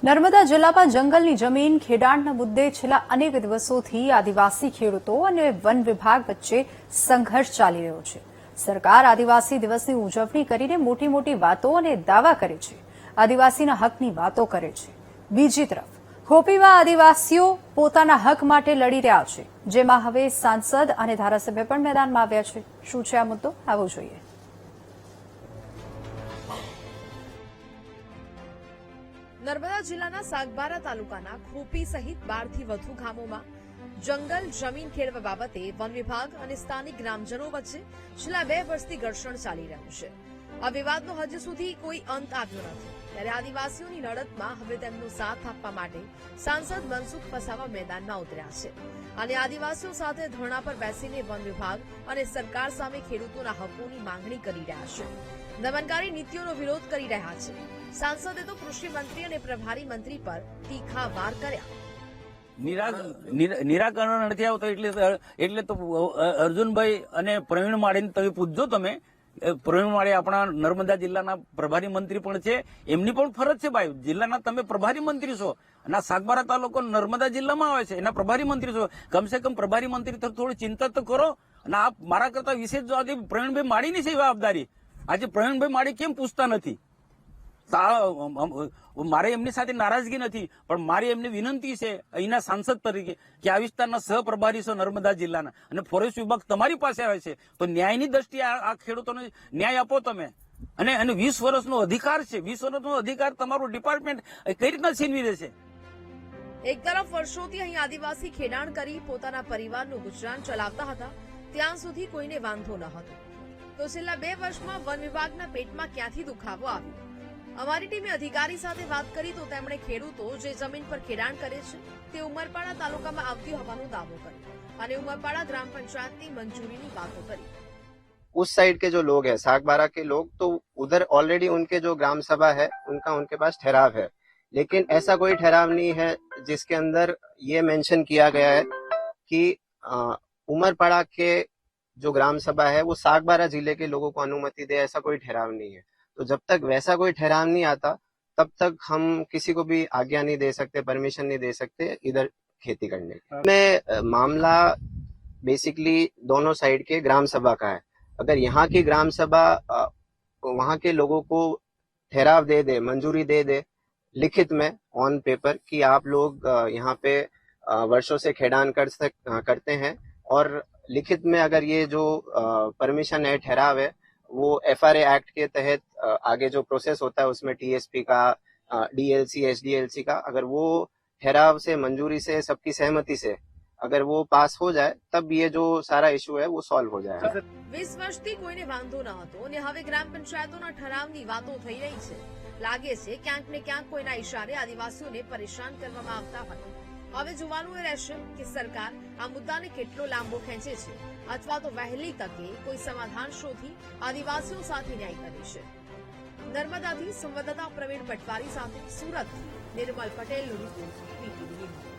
નર્મદા જિલ્લામાં જંગલની જમીન ખેડાણના મુદ્દે છેલ્લા અનેક દિવસોથી આદિવાસી ખેડૂતો અને વન વિભાગ વચ્ચે સંઘર્ષ ચાલી રહ્યો છે। સરકાર આદિવાસી દિવસની ઉજવણી કરીને મોટી મોટી વાતો અને દાવા કરે છે, આદિવાસીના હકની વાતો કરે છે। બીજી તરફ હોપીમાં આદિવાસીઓ પોતાના હક માટે લડી રહ્યા છે, જેમાં હવે સાંસદ અને ધારાસભ્ય પણ મેદાનમાં આવ્યા છે। શું છે આ મુદ્દો, આવો જોઈએ। નર્મદા જિલ્લાના સાગબારા તાલુકાના ખોપી સહિત 12 થી વધુ ગામોમાં જંગલ જમીન ખેડવા બાબતે વન વિભાગ અને સ્થાનિક ગ્રામજનો વચ્ચે છેલ્લા 2 વર્ષથી ઘર્ષણ ચાલી રહ્યું છે। આ વિવાદનો હજુ સુધી કોઈ અંત આવ્યો નથી, ત્યારે આદિવાસીઓની લડતમાં હવે તેમનો સાથ આપવા માટે સાંસદ મનસુખ વસાવા મેદાનમાં ઉતર્યા છે અને આદિવાસીઓ સાથે ધરણા પર બેસીને વન વિભાગ અને સરકાર સામે ખેડૂતોના હકોની માંગણી કરી રહ્યા છે, દમનકારી નીતિઓનો વિરોધ કરી રહ્યા છે। સાંસદે તો કૃષિ મંત્રી અને પ્રભારી મંત્રી પર તીખા વાર કર્યા। નિરાકરણ નથી આવતો એટલે તો અર્જુનભાઈ અને પ્રવીણ માળીને તમે પૂછજો। તમે પ્રવીણ માળી આપણા નર્મદા જિલ્લાના પ્રભારી મંત્રી પણ છે, એમની પણ ફરજ છે ભાઈ, જિલ્લાના તમે પ્રભારી મંત્રી છો અને સાગબારા તાલુકો નર્મદા જિલ્લામાં આવે છે, એના પ્રભારી મંત્રી છો, કમસે કમ પ્રભારી મંત્રી થોડી ચિંતા તો કરો। અને આપ મારા કરતા વિશેષ જવાબદારી પ્રવીણભાઈ માળીની છે જવાબદારી। આજે પ્રવીણભાઈ માળી કેમ પૂછતા નથી? મારે એમની સાથે નારાજગી નથી, પણ મારી એમને વિનંતી છે અહીંના સાંસદ તરીકે કે આ વિસ્તારના સહપ્રભારી છો નર્મદા જિલ્લાના અને ફોરેસ્ટ વિભાગ તમારી પાસે આવે છે, તો ન્યાયની દ્રષ્ટિએ આ ખેડૂતોને ન્યાય આપો તમે। અને 20 વર્ષનો અધિકાર છે, 20 વર્ષનો અધિકાર તમારું ડિપાર્ટમેન્ટ કઈ રીતના છીનવી દેશે? એક તરફ વર્ષોથી અહીં આદિવાસી ખેડાણ કરી પોતાના પરિવારનું ગુજરાન ચલાવતા હતા, ત્યાં સુધી કોઈને વાંધો ન હતો, તો છેલ્લા 2 વર્ષમાં વન વિભાગના પેટમાં ક્યાંથી દુખાવો આવ્યો? અમારી ટીમે અધિકારી સાથે વાત કરી તો તેમણે ખેડૂતો જે જમીન પર ખેડાણ કરે છે તે ઉમરપાડા તાલુકામાં આવતી હોવાનો દાવો કર્યો અને ઉમરપાડા ગ્રામ પંચાયતની મંજૂરીની વાતો કરી। उस साइड के जो लोग हैं सागबारा के लोग, तो उधर ऑलरेडी उनके जो ग्राम सभा है उनके पास ठहराव है, लेकिन ऐसा कोई ठहराव नहीं है जिसके अंदर ये मेंशन किया गया है कि उमरपाड़ा के जो ग्राम सभा है वो सागबारा जिले के लोगों को अनुमति दे, ऐसा कोई ठहराव नहीं है। तो जब तक वैसा कोई ठहराव नहीं आता तब तक हम किसी को भी आज्ञा नहीं दे सकते, परमिशन नहीं दे सकते इधर खेती करने की। में मामला बेसिकली दोनों साइड के ग्राम सभा का है। अगर यहाँ की ग्राम सभा वहाँ के लोगों को ठहराव दे दे, मंजूरी दे दे लिखित में ऑन पेपर कि आप लोग यहाँ पे वर्षों से खेडान करते हैं, और लिखित में अगर ये जो परमिशन है, ठहराव है, वो FRA एक्ट के तहत आगे जो प्रोसेस होता है उसमें TSP का, DLC, SDLC का, अगर वो ठहराव से, मंजूरी से, सबकी सहमति से अगर वो पास हो जाए तब ये जो सारा इशू है वो सॉल्व हो जाएगा। 20 વર્ષથી કોઈને વાંધો ન હતો અને હવે ગ્રામ પંચાયતોના ઠરાવની વાતો થઈ રહી છે। લાગે છે ક્યાંક ને ક્યાંક કોઈના ઇશારે આદિવાસીઓને પરેશાન કરવામાં આવતા હોય। હવે જોવાનું એ રહેશે કે સરકાર આ મુદ્દાને કેટલો લાંબો ખેંચે છે અથવા તો વહેલી તકે કોઈ સમાધાન શોધી આદિવાસીઓ સાથે ન્યાય કરે છે। નર્મદાથી સંવાદદાતા પ્રવીણ પટવારી સાથે સુરતથી નિર્મલ પટેલનું રિપોર્ટ, PTV ન્યૂઝ।